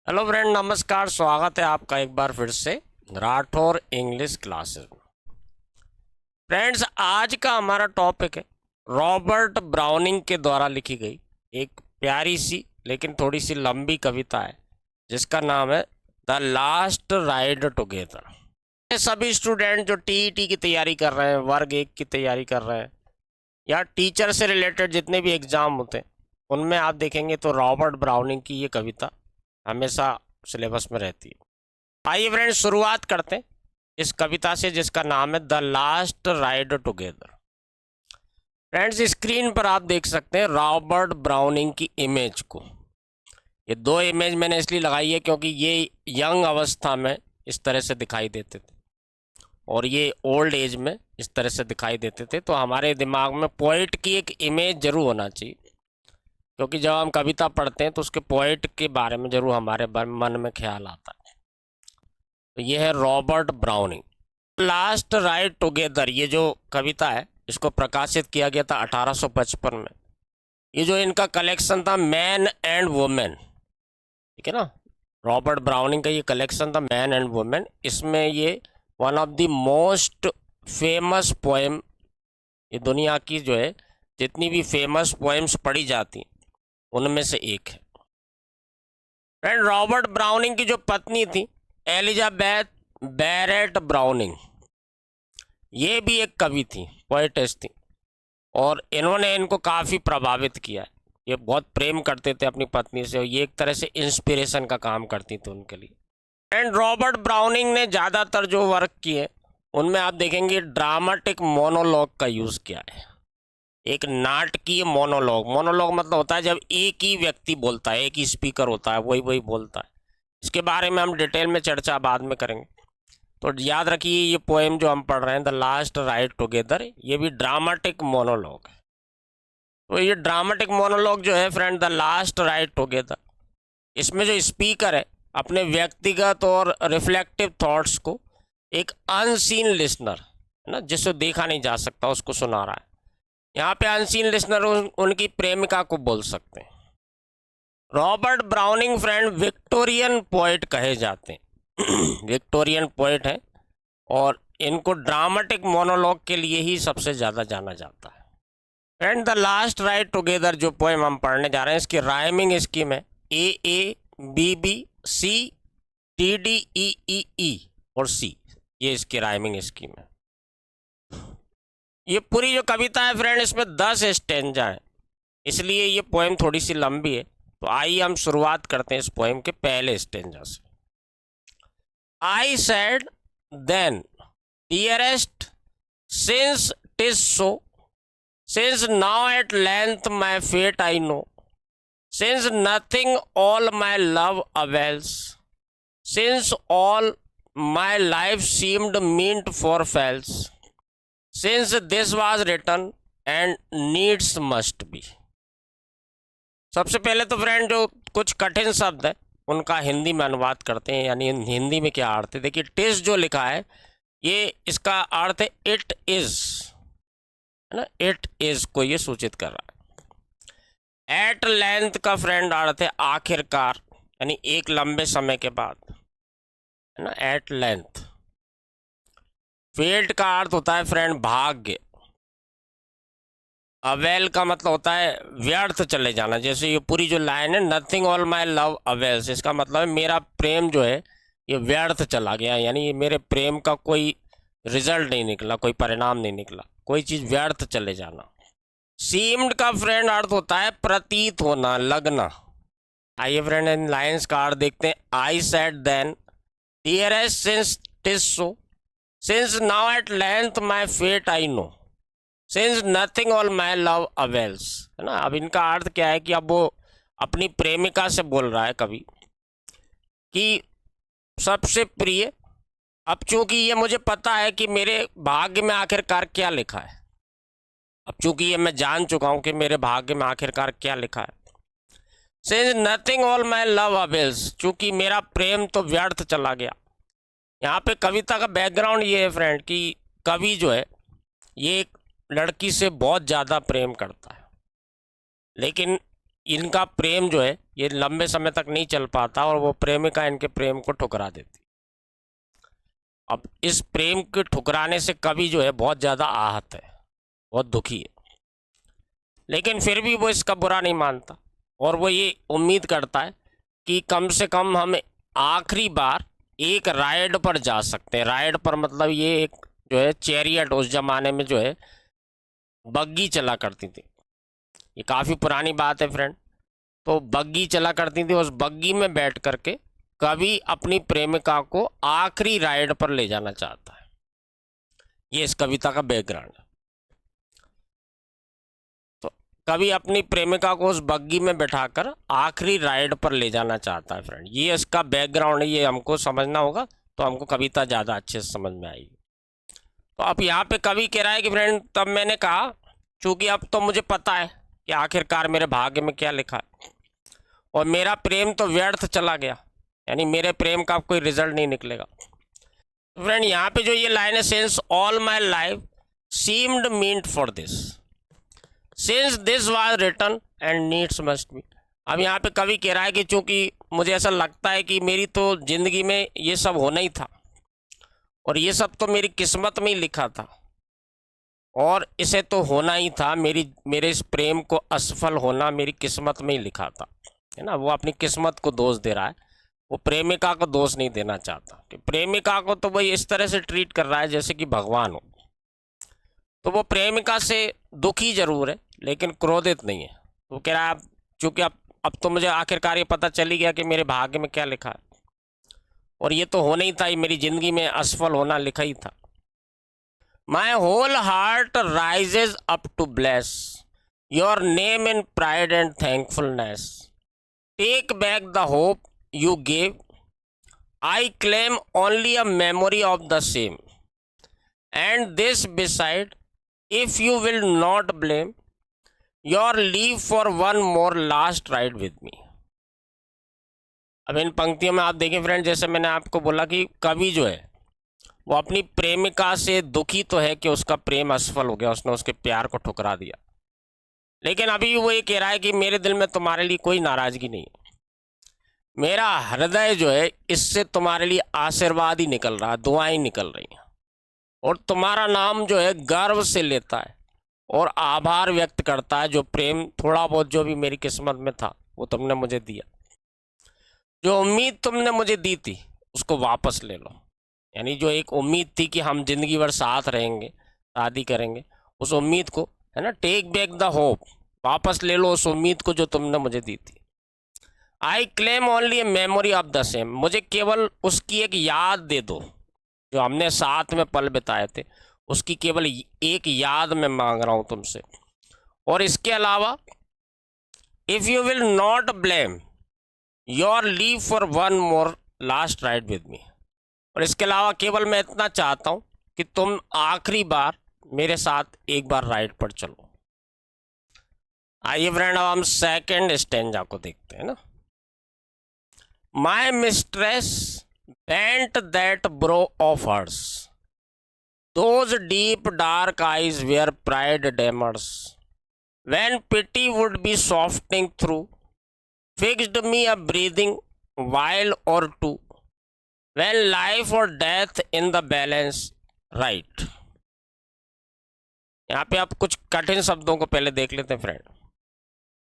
Hello friend, नमस्कार। स्वागत है आपका एक बार फिर से राठौर इंग्लिश क्लासेस में। फ्रेंड्स, आज का हमारा टॉपिक है रॉबर्ट ब्राउनिंग के द्वारा लिखी गई एक प्यारी सी लेकिन थोड़ी सी लंबी कविता है जिसका नाम है द लास्ट राइड टुगेदर। सभी स्टूडेंट जो टीईटी की तैयारी कर रहे हैं, वर्ग 1 की तैयारी कर रहे हैं या टीचर से रिलेटेड जितने भी एग्जाम होते हैं उनमें आप देखेंगे तो रॉबर्ट ब्राउनिंग की ये कविता हमेशा सिलेबस में रहती है। आइए फ्रेंड्स, शुरुआत करते हैं इस कविता से जिसका नाम है the last ride together. Friends, screen पर आप देख सकते हैं रॉबर्ट ब्राउनिंग की इमेज को। ये दो इमेज मैंने इसलिए लगाई है क्योंकि ये यंग अवस्था में इस तरह से दिखाई देते थे और ये ओल्ड एज में इस तरह से दिखाई देते थे। तो हमारे दिमाग में पोइट की एक इमेज जरूर होना चाहिए, क्योंकि जब हम कविता पढ़ते हैं तो उसके पोइट के बारे में जरूर हमारे मन में ख्याल आता है। तो ये है Robert browning last ride together. ये जो कविता है इसको प्रकाशित किया गया था 1855 में। ये जो इनका कलेक्शन था मैन एंड वुमेन, ठीक है ना, रॉबर्ट ब्राउनिंग का ये कलेक्शन था मैन एंड वुमेन। इसमें ये one of the most famous poem, ये दुनिया की जो है जितनी भी फेमस पोएम्स पढ़ी जाती उनमें से एक है। फ्रेंड, रॉबर्ट ब्राउनिंग की जो पत्नी थी एलिजाबेथ बैरेट ब्राउनिंग, ये भी एक कवि थी, पोएटेस थी और इन्होंने इनको काफ़ी प्रभावित किया है। ये बहुत प्रेम करते थे अपनी पत्नी से और ये एक तरह से इंस्पिरेशन का काम करती थी उनके लिए। एंड रॉबर्ट ब्राउनिंग ने ज़्यादातर जो वर्क किए उनमें आप देखेंगे ड्रामेटिक मोनोलॉग का यूज़ किया है। एक नाटकीय मोनोलॉग, मोनोलॉग मतलब होता है जब एक ही व्यक्ति बोलता है, एक ही स्पीकर होता है, वही बोलता है। इसके बारे में हम डिटेल में चर्चा बाद में करेंगे। तो याद रखिए ये पोएम जो हम पढ़ रहे हैं द लास्ट राइड टुगेदर, ये भी ड्रामेटिक मोनोलॉग है। तो ये ड्रामेटिक मोनोलॉग जो है friend the last ride together, इसमें जो स्पीकर है अपने व्यक्तिगत और रिफ्लेक्टिव थॉट्स को एक अनसीन लिसनर है ना, जिससे देखा नहीं जा सकता, उसको सुना रहा है। यहाँ पे अनसीन लिसनर उनकी प्रेमिका को बोल सकते हैं। Robert browning friend Victorian poet कहे जाते हैं विक्टोरियन पोएट है और इनको ड्रामेटिक मोनोलॉग के लिए ही सबसे ज़्यादा जाना जाता है। Friend, the last ride together जो पोएम हम पढ़ने जा रहे हैं इसकी राइमिंग स्कीम है AABB CTDEEE और C, ये इसकी राइमिंग स्कीम है। ये पूरी जो कविता है फ्रेंड इसमें 10 स्टेंजा है, इसलिए ये पोएम थोड़ी सी लंबी है। तो आइए हम शुरुआत करते हैं इस पोएम के पहले स्टेंजा से। I said then dearest since टिज so, since now at length my fate I know, since nothing all my love avails, since all my life seemed meant for fails, since this was written and needs must B. सबसे पहले तो friend जो कुछ कठिन शब्द है उनका हिंदी में अनुवाद करते हैं, यानी हिंदी में क्या अर्थ है। देखिए टिस जो लिखा है ये इसका अर्थ है इट इज, है ना, इट इज को ये सूचित कर रहा है। एट लेंथ का फ्रेंड अर्थ है आखिरकार, यानी एक लंबे समय के बाद, है ना, एट लेंथ। फेट का अर्थ होता है फ्रेंड भाग्य। अवेल का मतलब होता है व्यर्थ चले जाना, जैसे ये पूरी जो लाइन है nothing all my love avails, इसका मतलब है मेरा प्रेम जो है ये व्यर्थ चला गया, यानी ये मेरे प्रेम का कोई रिजल्ट नहीं निकला, कोई परिणाम नहीं निकला, कोई चीज़ व्यर्थ चले जाना। सीम्ड का फ्रेंड अर्थ होता है प्रतीत होना, लगना। आइए फ्रेंड इन लाइन्स का अर्थ देखते हैं। I said then dearest since टिज so, since now at length my fate I know, since nothing all my love avails, है ना। अब इनका अर्थ क्या है कि अब वो अपनी प्रेमिका से बोल रहा है कवि कि सबसे प्रिय, अब चूंकि ये मुझे पता है कि मेरे भाग्य में आखिरकार क्या लिखा है, अब चूंकि ये मैं जान चुका हूं कि मेरे भाग्य में आखिरकार क्या लिखा है। Since nothing all my love avails, चूंकि मेरा प्रेम तो व्यर्थ चला गया। यहाँ पे कविता का बैकग्राउंड ये है फ्रेंड कि कवि जो है ये एक लड़की से बहुत ज़्यादा प्रेम करता है, लेकिन इनका प्रेम जो है ये लंबे समय तक नहीं चल पाता और वो प्रेमिका इनके प्रेम को ठुकरा देती। अब इस प्रेम के ठुकराने से कवि जो है बहुत ज़्यादा आहत है, बहुत दुखी है, लेकिन फिर भी वो इसका बुरा नहीं मानता और वो ये उम्मीद करता है कि कम से कम हम आखिरी बार एक राइड पर जा सकते हैं। राइड पर मतलब ये एक जो है चैरियट, उस जमाने में जो है बग्गी चला करती थी, ये काफ़ी पुरानी बात है फ्रेंड। तो बग्गी चला करती थी, उस बग्गी में बैठ करके कवि अपनी प्रेमिका को आखिरी राइड पर ले जाना चाहता है। ये इस कविता का बैकग्राउंड है। तो कवि अपनी प्रेमिका को उस बग्गी में बैठाकर आखिरी राइड पर ले जाना चाहता है फ्रेंड। ये इसका बैकग्राउंड है, ये हमको समझना होगा तो हमको कविता ज़्यादा अच्छे से समझ में आएगी। तो अब यहाँ पे कवि कह रहा है कि फ्रेंड, तब मैंने कहा चूँकि अब तो मुझे पता है कि आखिरकार मेरे भाग्य में क्या लिखा है और मेरा प्रेम तो व्यर्थ चला गया, यानी मेरे प्रेम का कोई रिजल्ट नहीं निकलेगा। फ्रेंड यहाँ पे जो ये लाइन है, since all my life seemed meant for this, since this was written and needs must be. अब यहाँ पे कवि कह रहा है कि चूंकि मुझे ऐसा लगता है कि मेरी तो जिंदगी में ये सब होना ही था और ये सब तो मेरी किस्मत में ही लिखा था और इसे तो होना ही था, मेरे इस प्रेम को असफल होना मेरी किस्मत में ही लिखा था, है ना। वो अपनी किस्मत को दोष दे रहा है, वो प्रेमिका को दोष नहीं देना चाहता कि प्रेमिका को तो वही इस तरह से ट्रीट कर रहा है जैसे कि भगवान हो। तो वो प्रेमिका से दुखी जरूर है लेकिन क्रोधित नहीं है। वो कह रहा है चूँकि अब तो मुझे आखिरकार ये पता चल ही गया कि मेरे भाग्य में क्या लिखा है और ये तो होना ही था, ये मेरी जिंदगी में असफल होना लिखा ही था। My whole heart rises up to bless your name in pride and thankfulness, take back the hope you gave, I claim only a memory of the same, and this beside, if you will not blame, your leave for one more last ride with me। अब इन पंक्तियों में आप देखें friend, जैसे मैंने आपको बोला कि कवि जो है वो अपनी प्रेमिका से दुखी तो है कि उसका प्रेम असफल हो गया, उसने उसके प्यार को ठुकरा दिया, लेकिन अभी वो ये कह रहा है कि मेरे दिल में तुम्हारे लिए कोई नाराजगी नहीं है, मेरा हृदय जो है इससे तुम्हारे लिए आशीर्वाद ही निकल रहा है, दुआएं निकल रही हैं और तुम्हारा नाम जो है गर्व से लेता है और आभार व्यक्त करता है। जो प्रेम थोड़ा बहुत जो भी मेरी किस्मत में था वो तुमने मुझे दिया, जो उम्मीद तुमने मुझे दी थी उसको वापस ले लो। यानी जो एक उम्मीद थी कि हम जिंदगी भर साथ रहेंगे, शादी करेंगे, उस उम्मीद को, है ना, टेक बैक द होप, वापस ले लो उस उम्मीद को जो तुमने मुझे दी थी। I claim only a memory of the same, मुझे केवल उसकी एक याद दे दो, जो हमने साथ में पल बिताए थे उसकी केवल एक याद मैं मांग रहा हूं तुमसे। और इसके अलावा if you will not blame your leave for one more last ride with me, और इसके अलावा केवल मैं इतना चाहता हूं कि तुम आखिरी बार मेरे साथ एक बार राइड पर चलो। आइए फ्रेंड, अब हम सेकेंड स्टेंजा को देखते हैं ना। My mistress bent that brow of hers, those deep dark eyes were pride dimmers, when pity would be softening through, fixed me a breathing while or two, when life or death in the balance right। यहाँ पे आप कुछ कठिन शब्दों को पहले देख लेते हैं फ्रेंड।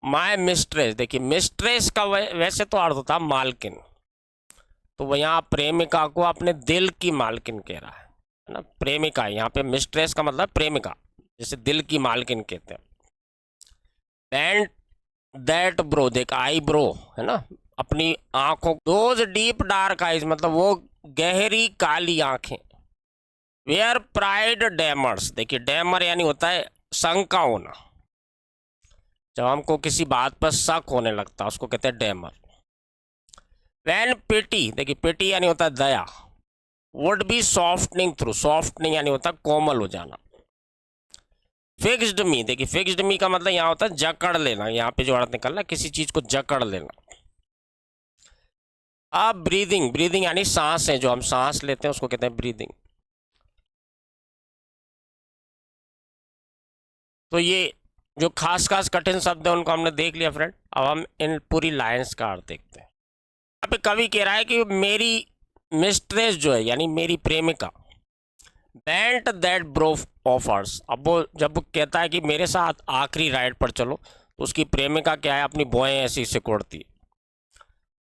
माय मिस्ट्रेस, देखिए मिस्ट्रेस का वैसे तो अर्थ होता मालकिन, तो वो यहाँ प्रेमिका को अपने दिल की मालकिन कह रहा है ना। प्रेमिका, यहाँ पे मिस्ट्रेस का मतलब प्रेमिका, जैसे दिल की मालकिन कहते हैं। बेंट दैट ब्रो, देख आई ब्रो है ना, अपनी आंखों, दोज डीप डार्क आइज मतलब वो गहरी काली आंखें, वेयर प्राइड डैमर्स, देखिए डैमर यानी होता है शंका होना, जब हमको किसी बात पर शक होने लगता है उसको कहते हैं डैमर। वैन पिटी, देखिए पिटी यानी होता है दया, would be softening through, softening यानी होता है कोमल हो जाना। फिक्स्ड मी, देखिए फिक्स्ड मी का मतलब यहाँ होता है जकड़ लेना, यहाँ पे जो अर्थ निकल रहा है किसी चीज को जकड़ लेना। अब ब्रीदिंग, ब्रीदिंग यानी सांस है, जो हम सांस लेते हैं उसको कहते हैं ब्रीदिंग। तो ये जो खास खास कठिन शब्द है उनको हमने देख लिया फ्रेंड। अब हम इन पूरी लाइंस का अर्थ देखते हैं। यहाँ पे कवि कह रहा है कि मेरी मिस्ट्रेस जो है यानी मेरी प्रेमिका, बेंट दैट ब्रोफ ऑफर्स। अब वो जब वो कहता है कि मेरे साथ आखिरी राइड पर चलो, तो उसकी प्रेमिका क्या है, अपनी भौहें ऐसी सिकोड़ती है।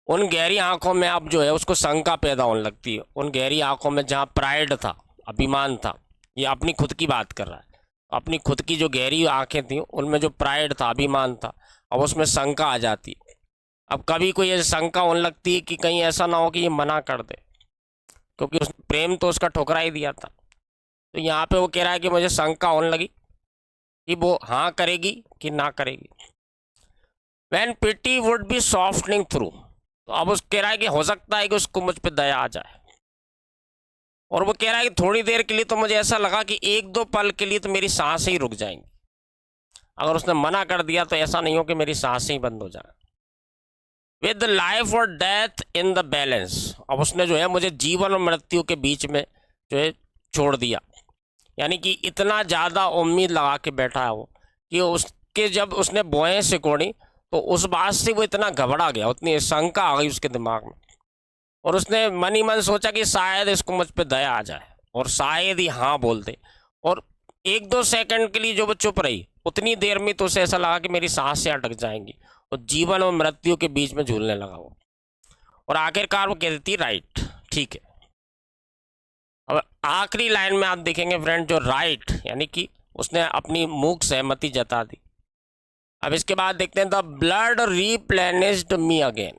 उन गहरी आंखों में अब जो है उसको शंका पैदा होने लगती है। उन गहरी आंखों में जहाँ प्राइड था, अभिमान था, ये अपनी खुद की बात कर रहा है, अपनी खुद की जो गहरी आंखें थी उनमें जो प्राइड था, अभिमान था, अब उसमें शंका आ जाती है। अब कभी कोई ये शंका होने लगती है कि कहीं ऐसा ना हो कि ये मना कर दे, क्योंकि उस प्रेम तो उसका ठुकरा ही दिया था। तो यहाँ पे वो कह रहा है कि मुझे शंका होने लगी कि वो हाँ करेगी कि ना करेगी। When pity would be softening through, तो अब उस कह रहा है कि हो सकता है कि उसको मुझ पर दया आ जाए। और वो कह रहा है कि थोड़ी देर के लिए तो मुझे ऐसा लगा कि एक दो पल के लिए तो मेरी सांसें ही रुक जाएंगी। अगर उसने मना कर दिया तो ऐसा नहीं हो कि मेरी सांसें ही बंद हो जाए। विद लाइफ और डेथ इन द बैलेंस, अब उसने जो है मुझे जीवन और मृत्यु के बीच में जो है छोड़ दिया। यानी कि इतना ज़्यादा उम्मीद लगा के बैठा है वो कि उसके जब उसने भौहें सिकोड़ी तो उस बात से वो इतना घबरा गया, उतनी शंका आ गई उसके दिमाग में, और उसने मन ही मन सोचा कि शायद इसको मुझ पर दया आ जाए और शायद ही हाँ बोल दे। और एक दो सेकंड के लिए जो वो चुप रही, उतनी देर में तो उसे ऐसा लगा कि मेरी सांसें अटक जाएंगी और जीवन और मृत्यु के बीच में झूलने लगा वो। और आखिरकार वो कह देती राइट, ठीक है। अब आखिरी लाइन में आप देखेंगे फ्रेंड जो राइट यानी कि उसने अपनी मूक सहमति जता दी। अब इसके बाद देखते हैं the blood replenished me again,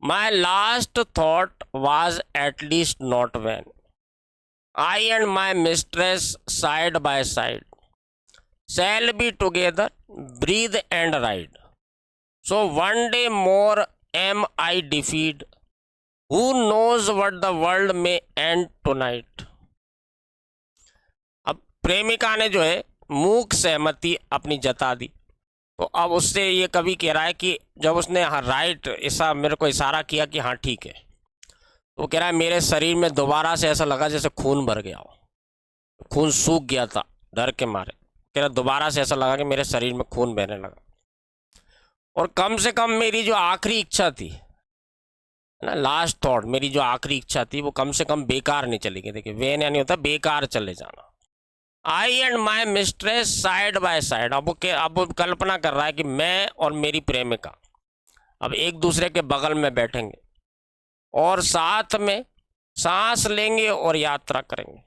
my last thought was at least not vain I and my mistress side by side shall be together, breathe and ride. So one day more am I defeated. Who knows what the world may end tonight. अब प्रेमिका ने जो है मूक सहमति अपनी जता दी। तो अब उससे ये कवि कह रहा है कि जब उसने हाँ राइट ऐसा मेरे को इशारा किया कि हाँ ठीक है, तो कह रहा है मेरे शरीर में दोबारा से ऐसा लगा जैसे खून भर गया हो, खून सूख गया था डर के मारे। कह रहा दोबारा से ऐसा लगा कि मेरे शरीर में खून बहने लगा, और कम से कम मेरी जो आखिरी इच्छा थी ना, लास्ट थॉट, मेरी जो आखिरी इच्छा थी वो कम से कम बेकार नहीं चली गई। देखिए वेन यानी होता बेकार चले जाना। I and my mistress side by side, अब वो कल्पना कर रहा है कि मैं और मेरी प्रेमिका अब एक दूसरे के बगल में बैठेंगे और साथ में सांस लेंगे और यात्रा करेंगे।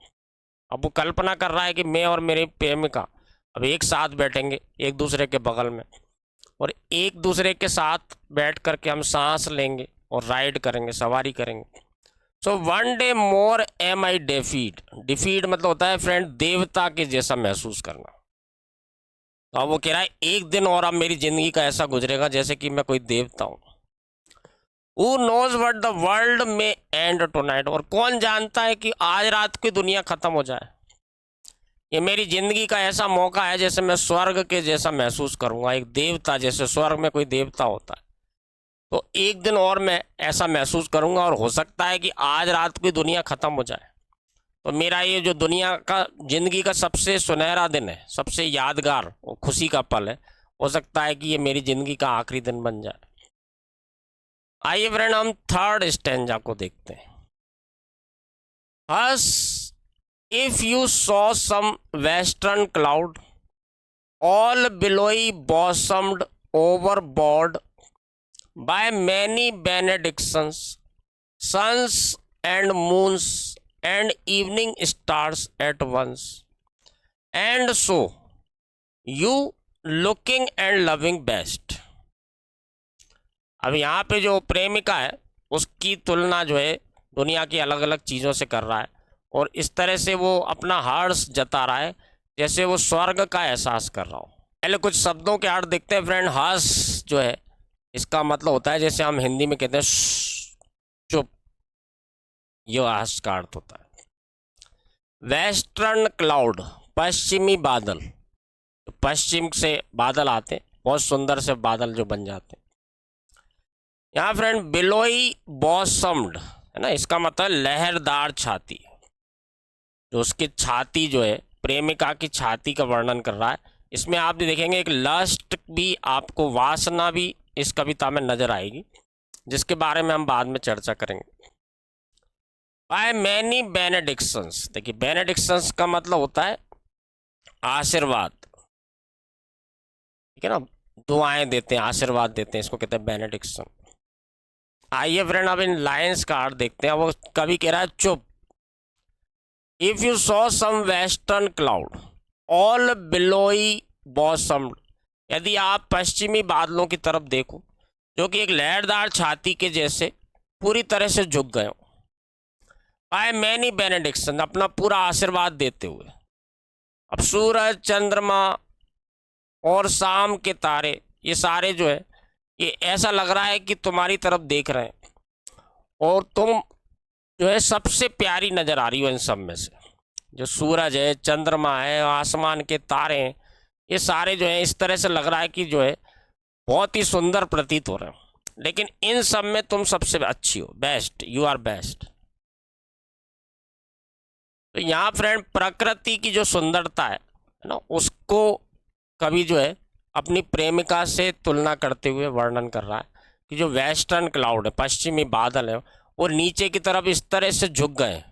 अब वो कल्पना कर रहा है कि मैं और मेरी प्रेमिका अब एक साथ बैठेंगे एक दूसरे के बगल में, और एक दूसरे के साथ बैठ करके हम सांस लेंगे और राइड करेंगे, सवारी करेंगे। So one day more am I deified, deified मतलब होता है फ्रेंड देवता के जैसा महसूस करना। तो अब वो कह रहा है एक दिन और अब मेरी जिंदगी का ऐसा गुजरेगा जैसे कि मैं कोई देवता हूँ। Who knows what the world may end tonight, और कौन जानता है कि आज रात की दुनिया खत्म हो जाए। ये मेरी जिंदगी का ऐसा मौका है जैसे मैं स्वर्ग के जैसा महसूस करूंगा, एक देवता जैसे स्वर्ग में कोई देवता होता है। तो एक दिन और मैं ऐसा महसूस करूंगा और हो सकता है कि आज रात की दुनिया खत्म हो जाए। तो मेरा ये जो दुनिया का जिंदगी का सबसे सुनहरा दिन है, सबसे यादगार और खुशी का पल है, हो सकता है कि ये मेरी जिंदगी का आखिरी दिन बन जाए। आइए फ्रेंड हम थर्ड स्टैंजा को देखते हैं। Hush if you saw some western cloud all billowy bosomed overbowed by many benedictions, suns and moons and evening stars at once, and so you looking and loving best। अब यहाँ पे जो प्रेमिका है उसकी तुलना जो है दुनिया की अलग अलग चीज़ों से कर रहा है, और इस तरह से वो अपना हर्ष जता रहा है जैसे वो स्वर्ग का एहसास कर रहा हो। पहले कुछ शब्दों के अर्थ देखते हैं फ्रेंड। हर्ष जो है इसका मतलब होता है जैसे हम हिंदी में कहते हैं चुप, ये हर्ष का अर्थ होता है। वेस्टर्न क्लाउड पश्चिमी बादल, पश्चिम से बादल आते हैं, बहुत सुंदर से बादल जो बन जाते हैं। यहाँ फ्रेंड बिलोई बॉसम्ड है ना, इसका मतलब लहरदार छाती, जो उसकी छाती जो है प्रेमिका की छाती का वर्णन कर रहा है इसमें आप भी देखेंगे एक लस्ट भी, आपको वासना भी इस कविता में नजर आएगी, जिसके बारे में हम बाद में चर्चा करेंगे। बाय मैनी बेनेडिक्शंस, देखिए बेनेडिक्शंस का मतलब होता है आशीर्वाद, ठीक है ना, दुआएं देते हैं, आशीर्वाद देते हैं, इसको कहते हैं बेनेडिक्शन। आइए फ्रेंड अब इन लाइंस का अर्थ देखते हैं। वो कवि कह रहा है चुप। If you saw some western cloud all billowy bosomed, यदि आप पश्चिमी बादलों की तरफ देखो जो कि एक लहरदार छाती के जैसे पूरी तरह से झुक गए हो, बाय मैनी बेनेडिक्शन, अपना पूरा आशीर्वाद देते हुए। अब सूरज, चंद्रमा और शाम के तारे, ये सारे जो है, ये ऐसा लग रहा है कि तुम्हारी तरफ देख रहे हैं, और तुम जो है सबसे प्यारी नजर आ रही हो इन सब में से। जो सूरज है, चंद्रमा है, आसमान के तारे हैं, ये सारे जो है इस तरह से लग रहा है कि जो है बहुत ही सुंदर प्रतीत हो रहे हैं, लेकिन इन सब में तुम सबसे अच्छी हो, बेस्ट, यू आर बेस्ट। तो यहाँ फ्रेंड प्रकृति की जो सुंदरता है ना, उसको कवि जो है अपनी प्रेमिका से तुलना करते हुए वर्णन कर रहा है कि जो वेस्टर्न क्लाउड है, पश्चिमी बादल है, वो नीचे की तरफ इस तरह से झुक गए,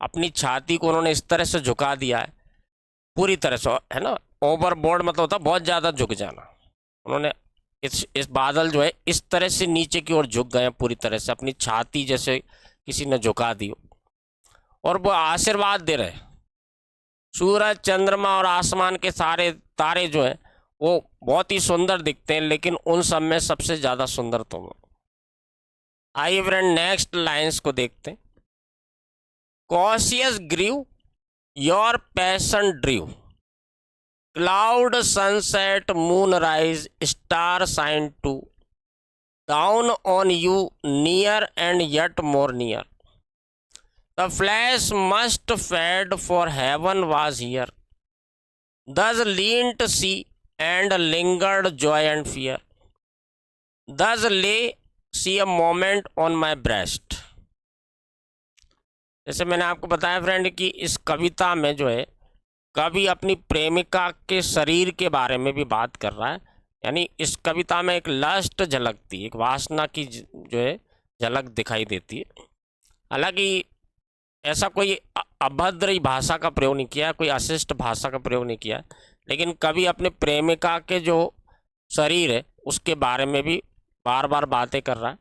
अपनी छाती को उन्होंने इस तरह से झुका दिया है पूरी तरह से, है ना। ओवरबोर्ड मतलब होता है बहुत ज़्यादा झुक जाना। उन्होंने इस बादल जो है इस तरह से नीचे की ओर झुक गए पूरी तरह से, अपनी छाती जैसे किसी ने झुका दी, और वो आशीर्वाद दे रहे। सूरज, चंद्रमा और आसमान के सारे तारे जो है वो बहुत ही सुंदर दिखते हैं, लेकिन उन सब में सबसे ज़्यादा सुंदर तुम हो। आइए फ्रेंड नेक्स्ट लाइंस को देखते हैं। Cautious grieve your passion drive, cloud sunset moon rise star shine too, down on you near and yet more near, the flesh must fade for heaven was here, thus leant sea and lingered joy and fear, thus lay she a moment on my breast। जैसे मैंने आपको बताया friend कि इस कविता में जो है कवि अपनी प्रेमिका के शरीर के बारे में भी बात कर रहा है, यानी इस कविता में एक लस्ट झलकती है, एक वासना की जो है झलक दिखाई देती है। हालांकि ऐसा कोई अभद्र भाषा का प्रयोग नहीं किया, कोई अशिष्ट भाषा का प्रयोग नहीं किया, लेकिन कवि अपने प्रेमिका के जो शरीर है उसके बारे में भी बार बार बातें कर रहा है।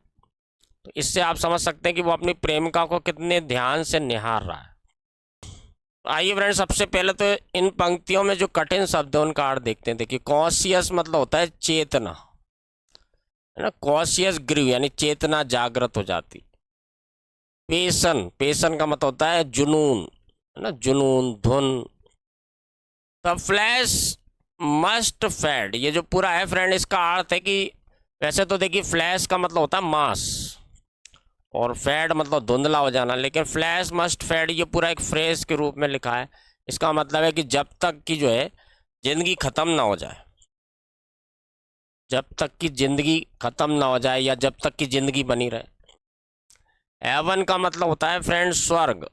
तो इससे आप समझ सकते हैं कि वो अपनी प्रेमिका को कितने ध्यान से निहार रहा है। तो आइए फ्रेंड सबसे पहले तो इन पंक्तियों में जो कठिन शब्द है उनका अर्थ देखते हैं। देखिए कॉशियस मतलब होता है चेतना, है ना, कॉशियस ग्रीव यानी चेतना जागृत हो जाती। पेशन, पेशन का मतलब होता है जुनून, है ना, जुनून, धुन। द फ्लैश मस्ट फेड, ये जो पूरा है फ्रेंड इसका अर्थ है कि वैसे तो देखिए फ्लैश का मतलब होता है मास और फेड मतलब धुंधला हो जाना, लेकिन फ्लैश मस्ट फेड ये पूरा एक फ्रेज के रूप में लिखा है। इसका मतलब है कि जब तक की जो है जिंदगी खत्म ना हो जाए, जब तक की जिंदगी खत्म ना हो जाए या जब तक की जिंदगी बनी रहे। हेवन का मतलब होता है फ्रेंड स्वर्ग,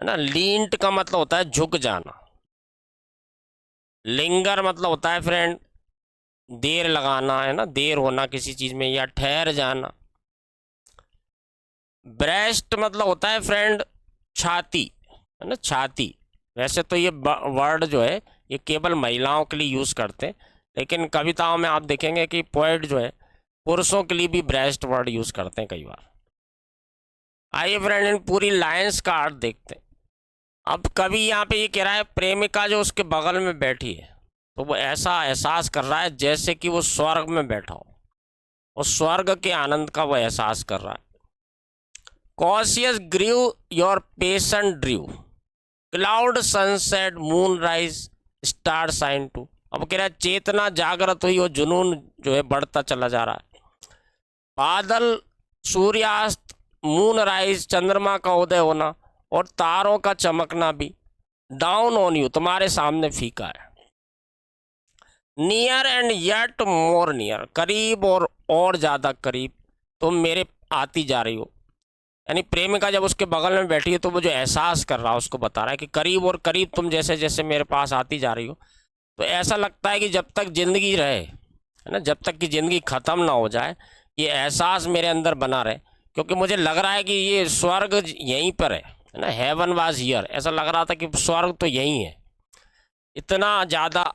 है ना। लींट का मतलब होता है झुक जाना। लिंगर मतलब होता है फ्रेंड देर लगाना, है ना, देर होना किसी चीज में या ठहर जाना। ब्रेस्ट मतलब होता है फ्रेंड छाती, है ना, छाती। वैसे तो ये वर्ड जो है ये केवल महिलाओं के लिए यूज करते हैं, लेकिन कविताओं में आप देखेंगे कि पोएट जो है पुरुषों के लिए भी ब्रेस्ट वर्ड यूज करते हैं कई बार। आइए फ्रेंड इन पूरी लाइंस का अर्थ देखते हैं। अब कवि यहाँ पे ये कह रहा है प्रेमिका जो उसके बगल में बैठी है तो वो ऐसा एहसास कर रहा है जैसे कि वो स्वर्ग में बैठा हो, और स्वर्ग के आनंद का वो एहसास कर रहा है। Cautious grieve your patient drive, cloud sunset moon rise star shine too. अब कह रहा है चेतना जागृत हुई और जुनून जो है बढ़ता चला जा रहा है। बादल, सूर्यास्त, मून राइज चंद्रमा का उदय होना और तारों का चमकना भी, डाउन ऑन यू तुम्हारे सामने फीका है। Near and yet more near, करीब और ज़्यादा करीब तुम मेरे आती जा रही हो। यानी प्रेमिका जब उसके बगल में बैठी है तो वो जो एहसास कर रहा है उसको बता रहा है कि करीब और करीब तुम जैसे जैसे मेरे पास आती जा रही हो, तो ऐसा लगता है कि जब तक जिंदगी रहे, है ना, जब तक कि जिंदगी ख़त्म ना हो जाए, ये एहसास मेरे अंदर बना रहे, क्योंकि मुझे लग रहा है कि ये स्वर्ग यहीं पर है ना, हेवन वाज हियर। ऐसा लग रहा था कि स्वर्ग तो यहीं है। इतना ज़्यादा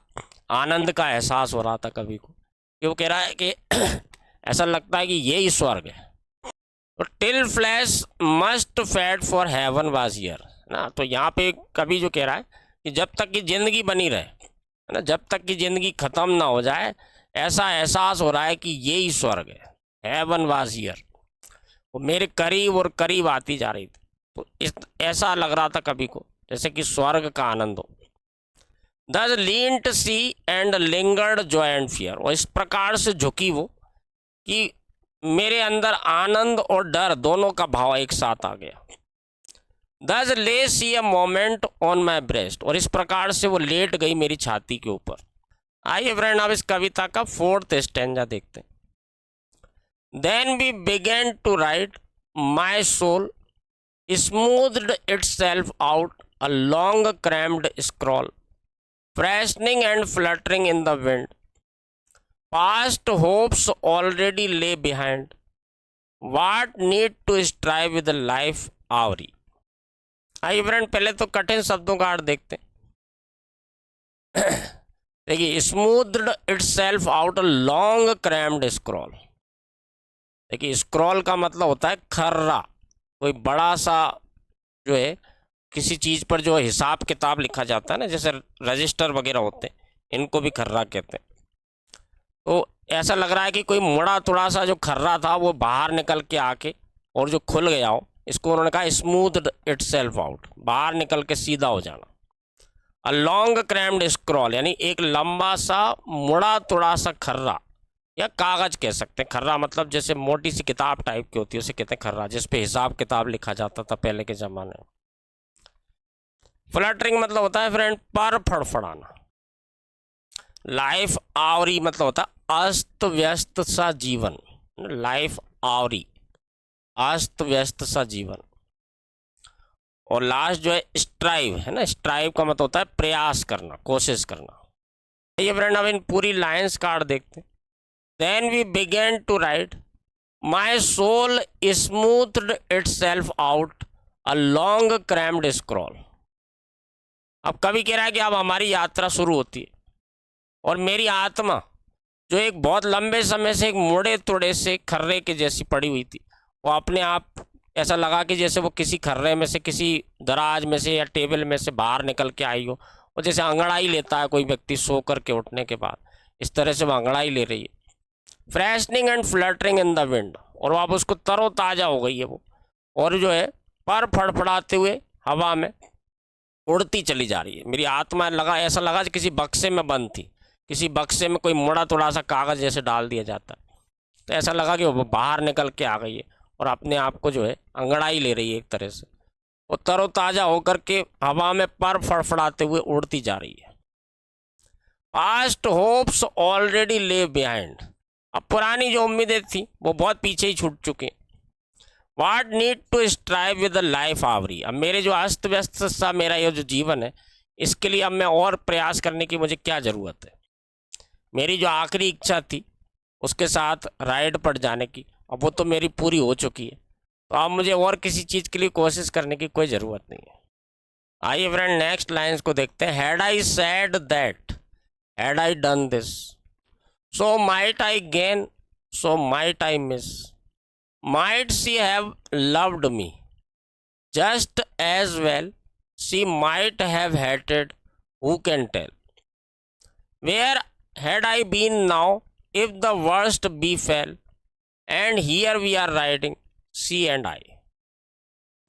आनंद का एहसास हो रहा था कवि को कि वो कह रहा है कि ऐसा लगता है कि यही स्वर्ग है। तो till flesh must fade for heaven was here ना, तो यहाँ पे कवि जो कह रहा है कि जब तक कि ज़िंदगी बनी रहे, है ना, जब तक कि ज़िंदगी ख़त्म ना हो जाए, ऐसा एहसास हो रहा है कि यही स्वर्ग है, हेवन वाज हियर। वो मेरे करीब और करीब आती जा रही थी, तो ऐसा लग रहा था कवि को जैसे कि स्वर्ग का आनंद हो। Thus leant she and lingered joy and fear, और इस प्रकार से झुकी वो कि मेरे अंदर आनंद और डर दोनों का भाव एक साथ आ गया। Thus lay she a moment on my breast, और इस प्रकार से वो लेट गई मेरी छाती के ऊपर। आइए फ्रेंड अब इस कविता का 4th स्टैंजा देखते हैं। Then we began to write, my soul smoothed itself out a long cramped scroll, freshening and fluttering in the wind. Past hopes already lay behind. What need to strive with life आवरी। आइए friend पहले तो कठिन शब्दों का अर्थ देखते हैं। देखिए, smoothed itself out a long cramped scroll. देखिए, स्क्रॉल का मतलब होता है खर्रा, कोई बड़ा सा जो है किसी चीज़ पर जो हिसाब किताब लिखा जाता है ना, जैसे रजिस्टर वगैरह होते हैं, इनको भी खर्रा कहते हैं। तो ऐसा लग रहा है कि कोई मुड़ा तुड़ा सा जो खर्रा था वो बाहर निकल के आके और जो खुल गया हो, इसको उन्होंने कहा स्मूथड इटसेल्फ आउट, बाहर निकल के सीधा हो जाना। अ लॉन्ग क्रैम्ड स्क्रॉल यानी एक लंबा सा मुड़ा तुड़ा सा खर्रा या कागज कह सकते हैं। खर्रा मतलब जैसे मोटी सी किताब टाइप की होती है उसे कहते हैं खर्रा, जिस पे हिसाब किताब लिखा जाता था पहले के ज़माने में। फ्लटरिंग मतलब होता है फ्रेंड पर फड़फड़ाना। लाइफ आवरी मतलब होता है अस्त व्यस्त सा जीवन। लाइफ आवरी, अस्त व्यस्त सा जीवन। और लास्ट जो है स्ट्राइव है ना, स्ट्राइव का मतलब होता है प्रयास करना, कोशिश करना। ये फ्रेंड अब इन पूरी लाइंस कार्ड देखते हैं। Then we began to write, my soul smoothed itself out a long cramped scroll. अब कवि कह रहा है कि अब हमारी यात्रा शुरू होती है और मेरी आत्मा जो एक बहुत लंबे समय से एक मुड़े तुड़े से खर्रे के जैसी पड़ी हुई थी, वो अपने आप ऐसा लगा कि जैसे वो किसी खर्रे में से, किसी दराज में से या टेबल में से बाहर निकल के आई हो। और जैसे अंगड़ाई लेता है कोई व्यक्ति सो कर के उठने के बाद, इस तरह से वो अंगड़ाई ले रही है। Freshening and fluttering in the wind, और अब उसको तरोताज़ा हो गई है वो, और जो है पर फड़फड़ाते हुए हवा में उड़ती चली जा रही है। मेरी आत्मा लगा, ऐसा लगा कि किसी बक्से में बंद थी, किसी बक्से में कोई मुड़ा तुड़ा सा कागज़ जैसे डाल दिया जाता है, तो ऐसा लगा कि वो बाहर निकल के आ गई है और अपने आप को जो है अंगड़ाई ले रही है एक तरह से। वो तरोताज़ा होकर के हवा में पर फड़फड़ाते हुए उड़ती जा रही है। पास्ट होप्स ऑलरेडी ले बिहाइंड, अब पुरानी जो उम्मीदें थी वो बहुत पीछे ही छूट चुकी। What need to strive with the life awry, अब मेरे जो अस्त व्यस्त सा मेरा ये जो जीवन है, इसके लिए अब मैं और प्रयास करने की मुझे क्या ज़रूरत है। मेरी जो आखिरी इच्छा थी उसके साथ राइड पड़ जाने की, अब वो तो मेरी पूरी हो चुकी है, तो अब मुझे और किसी चीज़ के लिए कोशिश करने की कोई ज़रूरत नहीं है। आइए फ्रेंड नेक्स्ट लाइन्स को देखते हैं। Had I said that, had I done this, so might I gain, so might I miss, might she have loved me just as well, she might have hated, who can tell, where had I been now if the worst befell, and here we are riding she and I।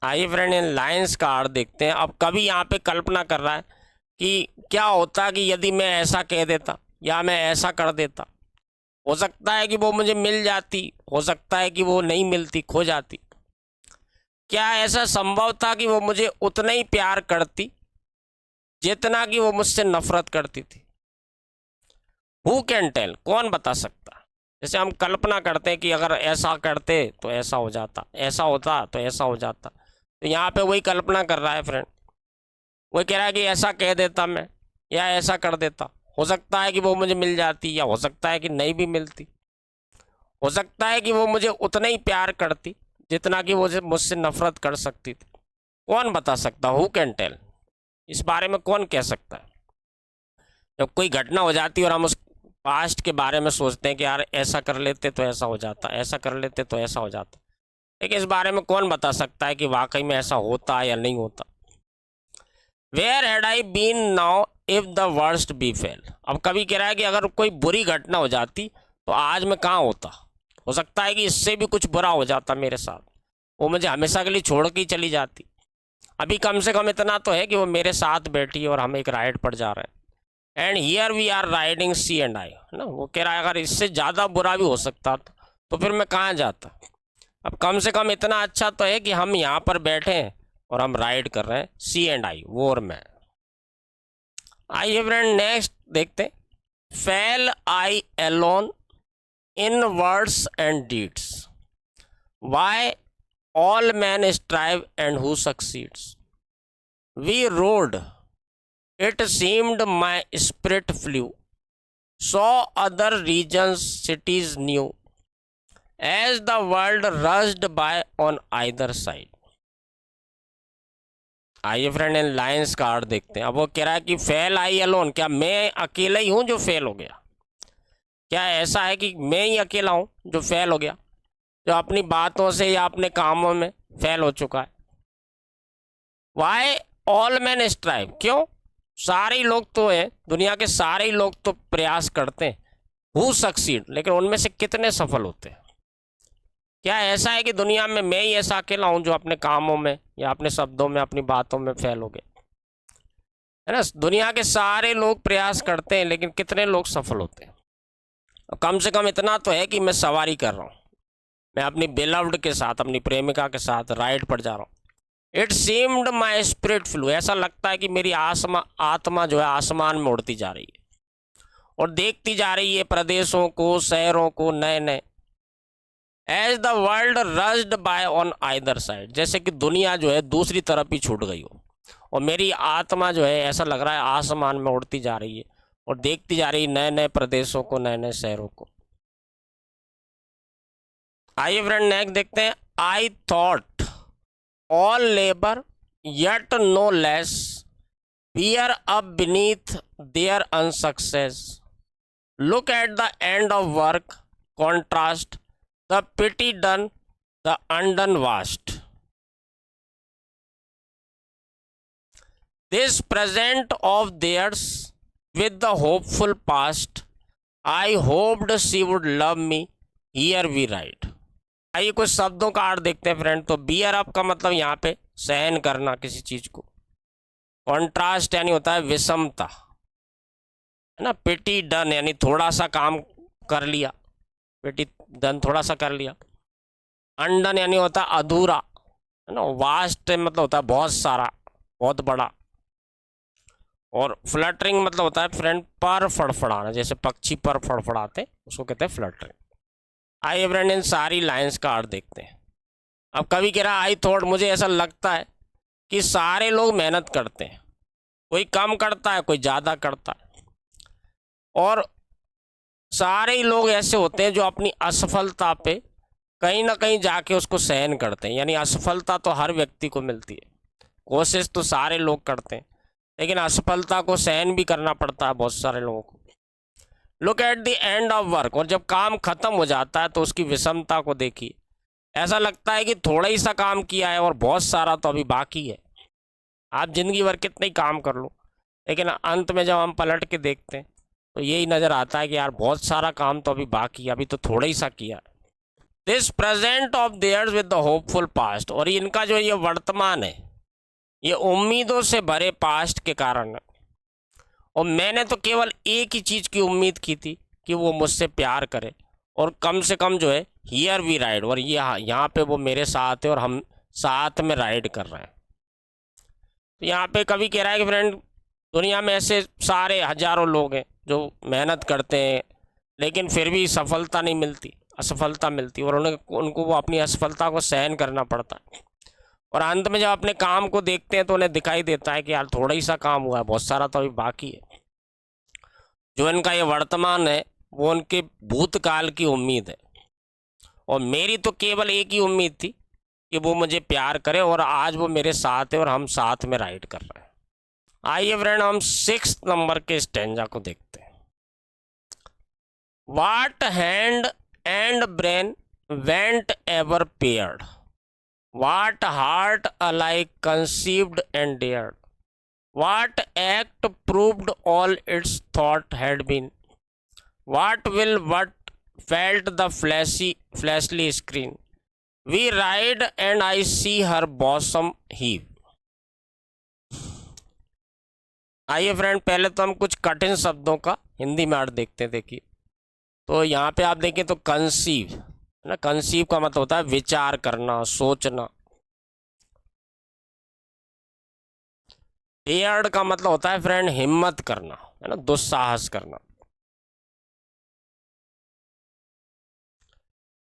आइए friend in lines का अर्थ देखते हैं। अब कभी यहाँ पे कल्पना कर रहा है कि क्या होता कि यदि मैं ऐसा कह देता या मैं ऐसा कर देता। हो सकता है कि वो मुझे मिल जाती, हो सकता है कि वो नहीं मिलती, खो जाती। क्या ऐसा संभव था कि वो मुझे उतना ही प्यार करती जितना कि वो मुझसे नफरत करती थी। हु कैन टेल, कौन बता सकता। जैसे हम कल्पना करते हैं कि अगर ऐसा करते तो ऐसा हो जाता, ऐसा होता तो ऐसा हो जाता। तो यहाँ पे वही कल्पना कर रहा है फ्रेंड, वही कह रहा है कि ऐसा कह देता मैं या ऐसा कर देता, हो सकता है कि वो मुझे मिल जाती या हो सकता है कि नहीं भी मिलती। हो सकता है कि वो मुझे उतना ही प्यार करती जितना कि वो मुझसे नफरत कर सकती थी। कौन बता सकता, हु कैन टेल, इस बारे में कौन कह सकता है। जब कोई घटना हो जाती है और हम उस पास्ट के बारे में सोचते हैं कि यार ऐसा कर लेते तो ऐसा हो जाता, ऐसा कर लेते तो ऐसा हो जाता, लेकिन इस बारे में कौन बता सकता है कि वाकई में ऐसा होता या नहीं होता। Where had I been now if the worst befell. अब कभी कह रहा है कि अगर कोई बुरी घटना हो जाती तो आज मैं कहाँ होता। हो सकता है कि इससे भी कुछ बुरा हो जाता मेरे साथ, वो मुझे हमेशा के लिए छोड़ के ही चली जाती। अभी कम से कम इतना तो है कि वो मेरे साथ बैठी और हम एक राइड पर जा रहे हैं, and here we are riding she and I, है ना। वो कह रहा है अगर इससे ज़्यादा बुरा भी हो सकता तो फिर मैं कहाँ जाता। अब कम से कम इतना अच्छा तो है कि हम यहाँ पर बैठे हैं और हम राइड कर रहे हैं, सी एंड आई, वो और मैं। आइए फ्रेंड नेक्स्ट देखते हैं, fail I alone in words and deeds, why all men strive and who succeeds, we rode it seemed my spirit flew, saw other regions cities new, as the world rushed by on either side। आइए friend in lines का अर्थ देखते हैं। अब वो कह रहा है कि फेल आई अलोन, क्या मैं अकेला ही हूं जो फेल हो गया। क्या ऐसा है कि मैं ही अकेला हूं जो फेल हो गया, जो अपनी बातों से या अपने कामों में फेल हो चुका है। वाई ऑल मैन स्ट्राइव, क्यों सारे ही लोग तो हैं, दुनिया के सारे ही लोग तो प्रयास करते हैं, हु सक्सीड, लेकिन उनमें से कितने सफल होते हैं। क्या ऐसा है कि दुनिया में मैं ही ऐसा अकेला हूं जो अपने कामों में या अपने शब्दों में अपनी बातों में फेल हो गए, है ना। दुनिया के सारे लोग प्रयास करते हैं लेकिन कितने लोग सफल होते हैं। और कम से कम इतना तो है कि मैं सवारी कर रहा हूँ, मैं अपनी बेलव्ड के साथ, अपनी प्रेमिका के साथ राइड पर जा रहा हूँ। It seemed my spirit flu, ऐसा लगता है कि मेरी आत्मा जो है आसमान में उड़ती जा रही है और देखती जा रही है प्रदेशों को, शहरों को, नए नए। As the world rushed by on either side, जैसे कि दुनिया जो है दूसरी तरफ ही छूट गई हो और मेरी आत्मा जो है ऐसा लग रहा है आसमान में उड़ती जा रही है और देखती जा रही है नए नए प्रदेशों को, नए नए शहरों को। आइए फ्रेंड नेक्स्ट देखते हैं, I thought all labor yet no less, bear up beneath their unsuccess, look at the end of work, contrast the pity done, the undone vast, this present of theirs with the hopeful past, I hoped she would love me, here we write। आइए कुछ शब्दों का अर्थ देखते हैं friend. तो beer up का मतलब यहाँ पे सहन करना किसी चीज को, कॉन्ट्रास्ट यानी होता है विषमता, है ना। पिटी डन यानी थोड़ा सा काम कर लिया, पिटी डन थोड़ा सा कर लिया। अनडन यानी होता है अधूरा, है ना। वास्ट मतलब होता है बहुत सारा, बहुत बड़ा। और फ्लटरिंग मतलब होता है फ्रेंड पर फड़फड़ाना, जैसे पक्षी पर फड़फड़ाते उसको कहते हैं फ्लटरिंग। आइए फ्रेंड इन सारी लाइंस का अर्थ देखते हैं। अब कभी कह रहा आई थॉट, मुझे ऐसा लगता है कि सारे लोग मेहनत करते हैं, कोई कम करता है कोई ज़्यादा करता है, और सारे ही लोग ऐसे होते हैं जो अपनी असफलता पे कहीं ना कहीं जाके उसको सहन करते हैं। यानी असफलता तो हर व्यक्ति को मिलती है, कोशिश तो सारे लोग करते हैं, लेकिन असफलता को सहन भी करना पड़ता है बहुत सारे लोगों को। Look at the end of work, और जब काम खत्म हो जाता है तो उसकी विषमता को देखिए। ऐसा लगता है कि थोड़ा ही सा काम किया है और बहुत सारा तो अभी बाकी है। आप जिंदगी भर कितने ही काम कर लो, लेकिन अंत में जब हम पलट के देखते हैं तो यही नज़र आता है कि यार बहुत सारा काम तो अभी बाकी है, अभी तो थोड़ा ही सा किया है। This present of theirs with the hopeful past, और इनका जो ये वर्तमान है ये उम्मीदों से भरे पास्ट के कारण है। और मैंने तो केवल एक ही चीज़ की उम्मीद की थी कि वो मुझसे प्यार करे, और कम से कम जो है हियर वी राइड, और ये यहाँ पे वो मेरे साथ है और हम साथ में राइड कर रहे हैं। तो यहाँ पे कभी कह रहा है कि फ्रेंड दुनिया में ऐसे सारे हजारों लोग हैं जो मेहनत करते हैं लेकिन फिर भी सफलता नहीं मिलती, असफलता मिलती, और उनको वो अपनी असफलता को सहन करना पड़ता है। और अंत में जब अपने काम को देखते हैं तो उन्हें दिखाई देता है कि यार थोड़ा ही सा काम हुआ है, बहुत सारा तो अभी बाकी है। जो इनका ये वर्तमान है वो उनके भूतकाल की उम्मीद है, और मेरी तो केवल एक ही उम्मीद थी कि वो मुझे प्यार करे, और आज वो मेरे साथ है और हम साथ में राइड कर रहे हैं। आइए फ्रेंड हम 6 नंबर के स्टेंजा को देखते हैं। What hand and brain went ever paired, what heart alike conceived and dared, what act proved all its thought had been, what will but felt the fleshly screen, we ride and I see her bosom heave. आइए friend पहले तो हम कुछ कठिन शब्दों का हिंदी में अर्थ देखते हैं। देखिए तो यहाँ पे आप देखें तो कंसीव है ना, कंसीव का मतलब होता है विचार करना, सोचना। डेयर्ड का मतलब होता है फ्रेंड हिम्मत करना, है ना, दुस्साहस करना।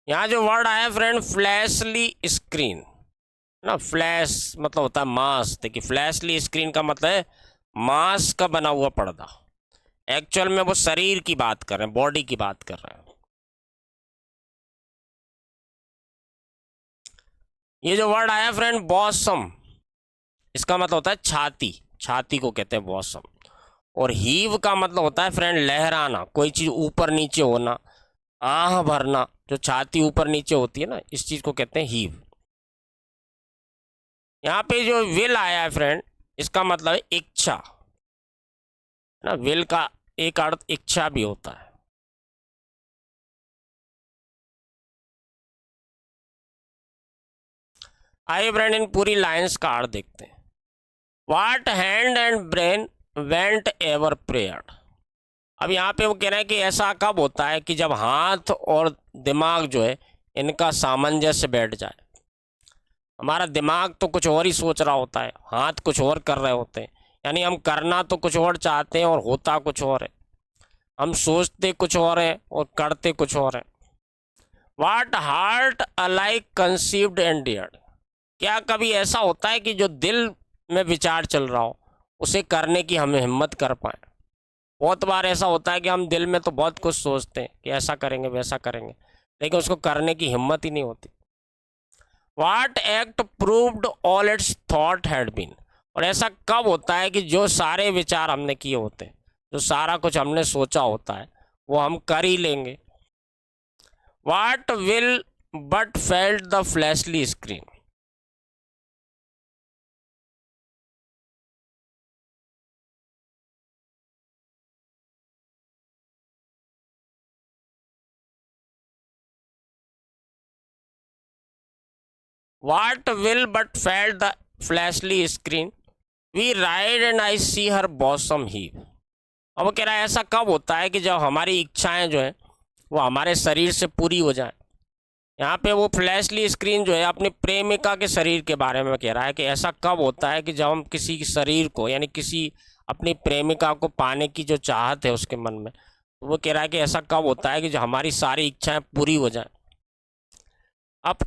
यहाँ जो वर्ड आया फ्रेंड फ्लैशली स्क्रीन ना, फ्लैश मतलब होता है मांस। देखिए फ्लैशली स्क्रीन का मतलब है मांस का बना हुआ पर्दा। एक्चुअल में वो शरीर की बात कर रहे हैं, बॉडी की बात कर रहे हैं। ये जो वर्ड आया फ्रेंड बॉसम, इसका मतलब होता है छाती, छाती को कहते हैं बॉसम। और हीव का मतलब होता है फ्रेंड लहराना, कोई चीज ऊपर नीचे होना, आह भरना, जो छाती ऊपर नीचे होती है ना, इस चीज को कहते हैं हीव। यहाँ पे जो विल आया है फ्रेंड, इसका मतलब है इच्छा ना। विल का एक अर्थ इच्छा भी होता है। आइए फ्रेंड इन पूरी लाइंस का अर्थ देखते हैं। What hand and brain went ever paired. अब यहाँ पे वो कह रहे हैं कि ऐसा कब होता है कि जब हाथ और दिमाग जो है इनका सामंजस्य बैठ जाए। हमारा दिमाग तो कुछ और ही सोच रहा होता है, हाथ कुछ और कर रहे होते हैं, यानी हम करना तो कुछ और चाहते हैं और होता कुछ और है। हम सोचते कुछ और है और करते कुछ और है। वाट हार्ट अलाइक कंसीव्ड एंड डियर्ड। क्या कभी ऐसा होता है कि जो दिल में विचार चल रहा हो उसे करने की हमें हिम्मत कर पाए। बहुत बार ऐसा होता है कि हम दिल में तो बहुत कुछ सोचते हैं कि ऐसा करेंगे वैसा करेंगे, लेकिन उसको करने की हिम्मत ही नहीं होती। What act proved all its thought had been. और ऐसा कब होता है कि जो सारे विचार हमने किए होते हैं, जो सारा कुछ हमने सोचा होता है, वो हम कर ही लेंगे। What will but felt the fleshly screen. What will but felt the flashly screen? We ride and I see her bosom heave. अब वो कह रहा है ऐसा कब होता है कि जब हमारी इच्छाएं जो है वो हमारे शरीर से पूरी हो जाए। यहाँ पे वो फ्लैशली स्क्रीन जो है अपनी प्रेमिका के शरीर के बारे में कह रहा है कि ऐसा कब होता है कि जब हम किसी शरीर को यानी किसी अपनी प्रेमिका को पाने की जो चाहत है उसके मन में, तो वो कह रहा है कि ऐसा कब होता है कि जब हमारी सारी इच्छाएं पूरी हो जाए। अब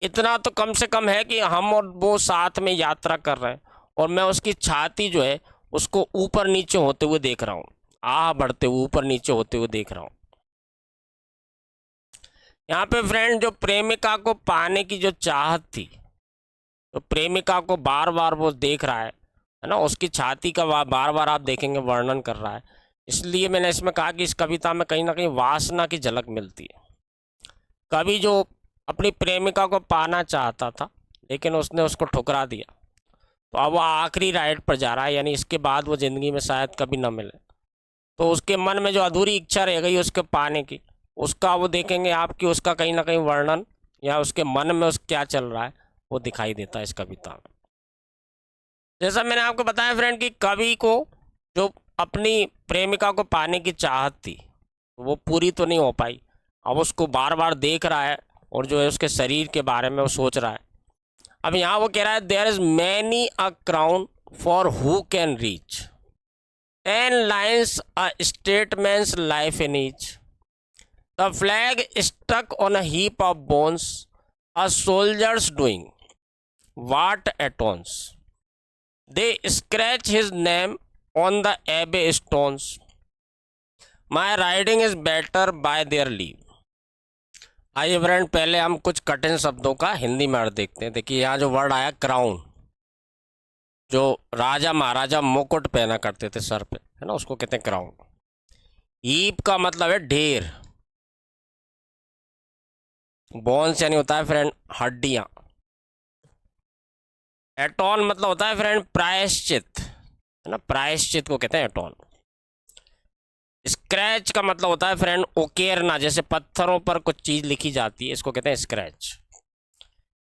इतना तो कम से कम है कि हम और वो साथ में यात्रा कर रहे हैं और मैं उसकी छाती जो है उसको ऊपर नीचे होते हुए देख रहा हूँ, आह बढ़ते हुए ऊपर नीचे होते हुए देख रहा हूँ। यहाँ पे फ्रेंड जो प्रेमिका को पाने की जो चाहत थी, तो प्रेमिका को बार बार वो देख रहा है ना, उसकी छाती का बार बार आप देखेंगे वर्णन कर रहा है। इसलिए मैंने इसमें कहा कि इस कविता में कहीं ना कहीं वासना की झलक मिलती है। कवि जो अपनी प्रेमिका को पाना चाहता था लेकिन उसने उसको ठुकरा दिया, तो अब वो आखिरी राइड पर जा रहा है, यानी इसके बाद वो ज़िंदगी में शायद कभी ना मिले। तो उसके मन में जो अधूरी इच्छा रह गई उसके पाने की, उसका वो देखेंगे आप कि उसका कहीं ना कहीं वर्णन या उसके मन में उस क्या चल रहा है वो दिखाई देता है इस कविता में। जैसा मैंने आपको बताया फ्रेंड कि कवि को जो अपनी प्रेमिका को पाने की चाहत थी वो पूरी तो नहीं हो पाई। अब उसको बार बार देख रहा है और जो है उसके शरीर के बारे में वो सोच रहा है। अब यहाँ वो कह रहा है there is many a crown for who can reach 10 lines a statements life in each, the flag stuck on a heap of bones, a soldier's doing what atones, they scratch his name on the abbey stones, my riding is better by their leave. आइए friend, पहले हम कुछ कठिन शब्दों का हिंदी में अर्थ देखते हैं। देखिए यहाँ जो वर्ड आया क्राउन, जो राजा महाराजा मुकुट पहना करते थे सर पे, है ना, उसको कहते हैं क्राउन। हीप का मतलब है ढेर, बोन्स यानी होता है फ्रेंड हड्डियां। एटॉन मतलब होता है फ्रेंड प्रायश्चित, है ना, प्रायश्चित को कहते हैं एटॉन। स्क्रैच का मतलब होता है फ्रेंड उकेरना, जैसे पत्थरों पर कुछ चीज लिखी जाती है, इसको कहते हैं स्क्रैच।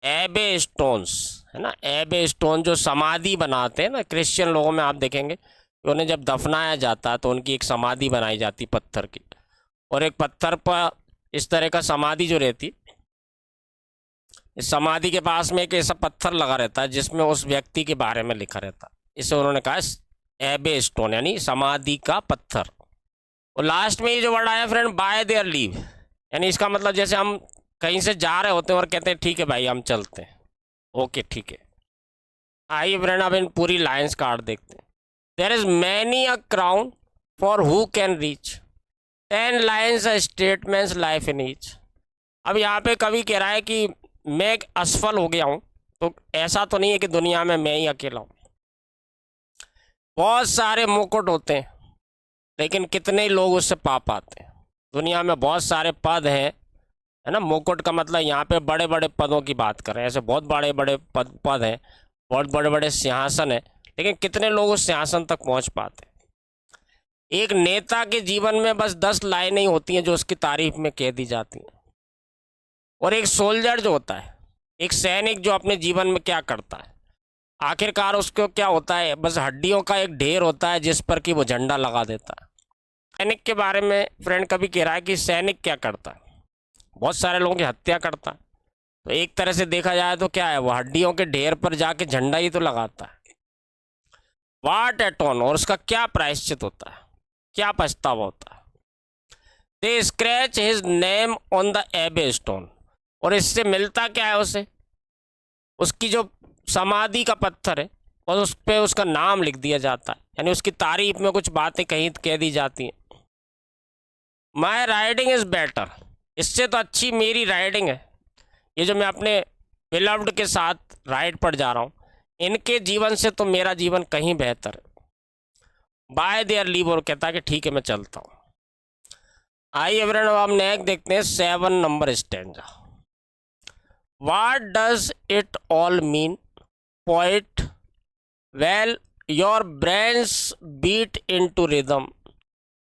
एबे स्टोन्स, है ना, एबे स्टोन जो समाधि बनाते हैं ना, क्रिश्चियन लोगों में आप देखेंगे कि उन्हें जब दफनाया जाता है तो उनकी एक समाधि बनाई जाती पत्थर की, और एक पत्थर पर इस तरह का समाधि जो रहती, इस समाधि के पास में एक ऐसा पत्थर लगा रहता है जिसमें उस व्यक्ति के बारे में लिखा रहता है। इसे उन्होंने कहा एबे स्टोन, यानी समाधि का पत्थर। और लास्ट में ये जो वर्ड आया फ्रेंड बाय देयर लीव, यानी इसका मतलब जैसे हम कहीं से जा रहे होते हैं और कहते हैं ठीक है भाई हम चलते हैं, ओके ठीक है। आइए फ्रेंड अब इन पूरी लाइन्स का अर्थ देखते हैं। There is many a crown for who can reach, 10 lines a statements life in each. अब यहाँ पे कवि कह रहा है कि मैं असफल हो गया हूँ, तो ऐसा तो नहीं है कि दुनिया में मैं ही अकेला हूँ। बहुत सारे मुकुट होते हैं, लेकिन कितने ही लोग उससे पा पाते हैं। दुनिया में बहुत सारे पद हैं, है ना, मुकुट का मतलब यहाँ पे बड़े बड़े पदों की बात कर रहे हैं। ऐसे बहुत बड़े बड़े पद हैं, बहुत बड़े बड़े सिंहासन हैं, लेकिन कितने लोग उस सिंहासन तक पहुँच पाते हैं। एक नेता के जीवन में बस 10 लाइनें ही होती हैं जो उसकी तारीफ में कह दी जाती हैं। और एक सोल्जर जो होता है, एक सैनिक जो अपने जीवन में क्या करता है, आखिरकार उसको क्या होता है, बस हड्डियों का एक ढेर होता है जिस पर कि वो झंडा लगा देता है। सैनिक के बारे में फ्रेंड कभी कह रहा है कि सैनिक क्या करता है, बहुत सारे लोगों की हत्या करता है। तो एक तरह से देखा जाए तो क्या है, वो हड्डियों के ढेर पर जाके झंडा ही तो लगाता है। वाट एटॉन, और उसका क्या प्रायश्चित होता है, क्या पछतावा होता है। They scratch his name on the abbey stone, और इससे मिलता क्या है उसे, उसकी जो समाधि का पत्थर है और उस पर उसका नाम लिख दिया जाता है, यानी उसकी तारीफ में कुछ बातें कहीं कह दी जाती हैं। माई राइडिंग इज़ बेटर, इससे तो अच्छी मेरी राइडिंग है, ये जो मैं अपने बिलव्ड के साथ राइड पर जा रहा हूँ, इनके जीवन से तो मेरा जीवन कहीं बेहतर है। बाय देयर लीव, और कहता है कि ठीक है मैं चलता हूँ। आइए फ्रेंड अब हम नेक्स्ट देखते हैं 7 number stanza. What does it all mean, poet? Well, your brains beat into rhythm.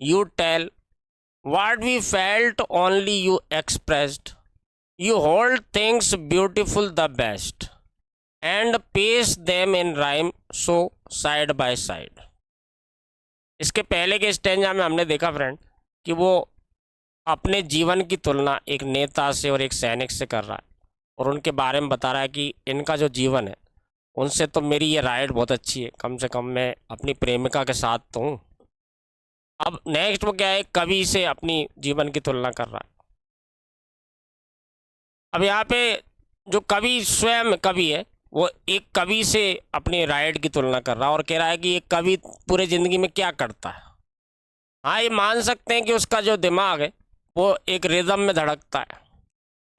You tell what we felt, only you expressed. You hold things beautiful the best, and paste them in rhyme so side by side. इसके पहले के stanza में हमने देखा friend कि वो अपने जीवन की तुलना एक नेता से और एक सैनिक से कर रहा है, और उनके बारे में बता रहा है कि इनका जो जीवन है उनसे तो मेरी ये राइड बहुत अच्छी है, कम से कम मैं अपनी प्रेमिका के साथ तो हूँ। अब नेक्स्ट वो क्या है, कवि से अपनी जीवन की तुलना कर रहा है। अब यहाँ पे जो कवि स्वयं कवि है वो एक कवि से अपनी राइड की तुलना कर रहा है और कह रहा है कि एक कवि पूरे ज़िंदगी में क्या करता है। हाँ, ये मान सकते हैं कि उसका जो दिमाग है वो एक रिदम में धड़कता है,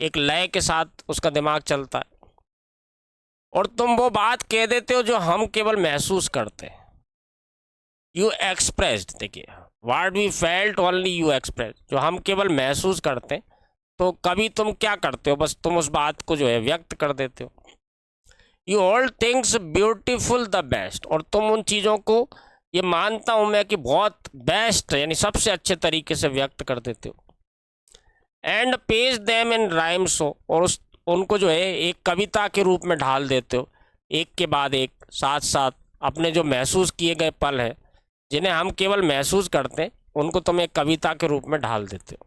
एक लय के साथ उसका दिमाग चलता है, और तुम वो बात कह देते हो जो हम केवल महसूस करते हैं। यू एक्सप्रेस्ड, देखिए what we felt only you express, जो हम केवल महसूस करते हैं, तो कभी तुम क्या करते हो, बस तुम उस बात को जो है व्यक्त कर देते हो। You hold things beautiful the best, और तुम उन चीज़ों को, ये मानता हूँ मैं कि बहुत बेस्ट यानी सबसे अच्छे तरीके से व्यक्त कर देते हो। And page them in rhymes, और उनको जो है एक कविता के रूप में ढाल देते हो, एक के बाद एक, साथ साथ अपने जो महसूस किए गए पल हैं जिन्हें हम केवल महसूस करते हैं, उनको तुम एक कविता के रूप में ढाल देते हो।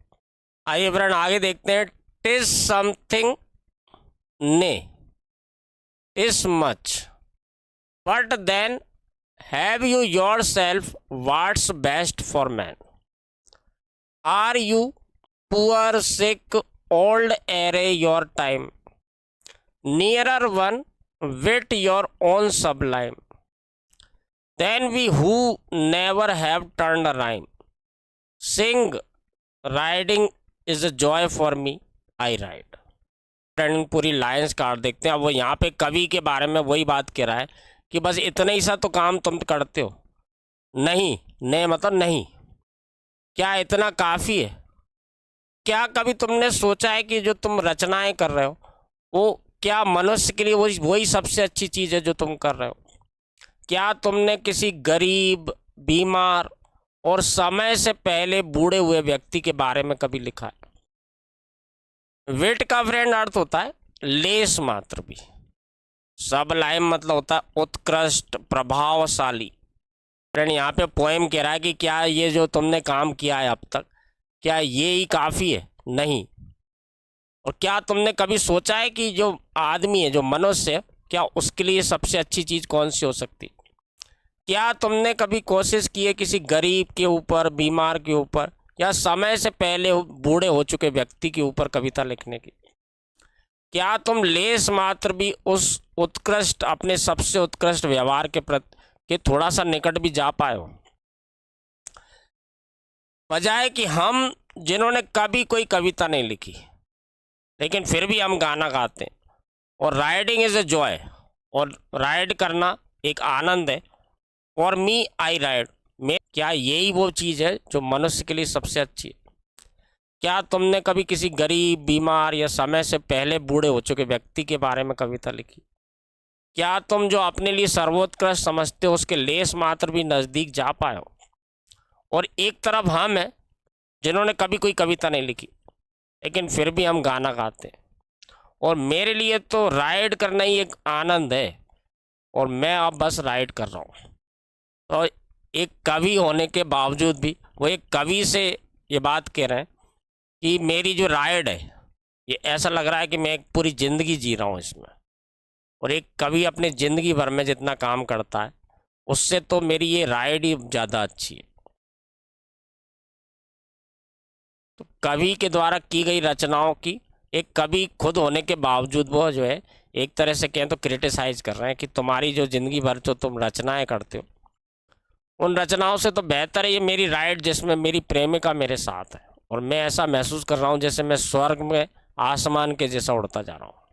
आइए फ्रेंड आगे देखते हैं। टिज समथिंग ने, टिज much, but then have you your self what's best for man. Are you poor sick old array your time, nearer one wit your own Sublime, then we who never have turned rhyme, Singh riding is a joy for me, I ride. Friend पूरी lines काट देखते हैं। अब वो यहाँ पे कवि के बारे में वही बात कह रहा है कि बस इतना ही सा तो काम तुम करते हो, नहीं, ने मतलब नहीं, क्या इतना काफ़ी है? क्या कभी तुमने सोचा है कि जो तुम रचनाएं कर रहे हो वो क्या मनुष्य के लिए वही सबसे अच्छी चीज़ है जो तुम कर रहे हो? क्या तुमने किसी गरीब, बीमार और समय से पहले बूढ़े हुए व्यक्ति के बारे में कभी लिखा है? विट का फ्रेंड अर्थ होता है लेस मात्र भी। सबलाइम मतलब होता है उत्कृष्ट, प्रभावशाली। फ्रेंड यहाँ पे पोएम कह रहा है कि क्या ये जो तुमने काम किया है अब तक, क्या ये ही काफ़ी है? नहीं। और क्या तुमने कभी सोचा है कि जो आदमी है, जो मनुष्य है, क्या उसके लिए सबसे अच्छी चीज़ कौन सी हो सकती? क्या तुमने कभी कोशिश की है किसी गरीब के ऊपर, बीमार के ऊपर, या समय से पहले बूढ़े हो चुके व्यक्ति के ऊपर कविता लिखने की? क्या तुम लेस मात्र भी उस उत्कृष्ट, अपने सबसे उत्कृष्ट व्यवहार के प्रति के थोड़ा सा निकट भी जा पाए हो? वजह है कि हम जिन्होंने कभी कोई कविता नहीं लिखी लेकिन फिर भी हम गाना गाते हैं। और राइडिंग इज़ ए जॉय, और राइड करना एक आनंद है। फॉर मी आई राइड, मैं, क्या यही वो चीज़ है जो मनुष्य के लिए सबसे अच्छी है? क्या तुमने कभी किसी गरीब, बीमार या समय से पहले बूढ़े हो चुके व्यक्ति के बारे में कविता लिखी? क्या तुम जो अपने लिए सर्वोत्कृष्ट समझते हो उसके लेस मात्र भी नज़दीक जा पाए हो? और एक तरफ हम हैं जिन्होंने कभी कोई कविता नहीं लिखी लेकिन फिर भी हम गाना गाते हैं। और मेरे लिए तो राइड करना ही एक आनंद है, और मैं अब बस राइड कर रहा हूँ। तो एक कवि होने के बावजूद भी वो एक कवि से ये बात कह रहे हैं कि मेरी जो राइड है, ये ऐसा लग रहा है कि मैं एक पूरी ज़िंदगी जी रहा हूँ इसमें। और एक कवि अपनी ज़िंदगी भर में जितना काम करता है उससे तो मेरी ये राइड ही ज़्यादा अच्छी है। तो कवि के द्वारा की गई रचनाओं की, एक कवि खुद होने के बावजूद वो जो है एक तरह से कहें तो क्रिटिसाइज कर रहे हैं कि तुम्हारी जो ज़िंदगी भर जो तुम रचनाएं करते हो, उन रचनाओं से तो बेहतर है ये मेरी राइड जिसमें मेरी प्रेमिका मेरे साथ है, और मैं ऐसा महसूस कर रहा हूँ जैसे मैं स्वर्ग में आसमान के जैसा उड़ता जा रहा हूँ।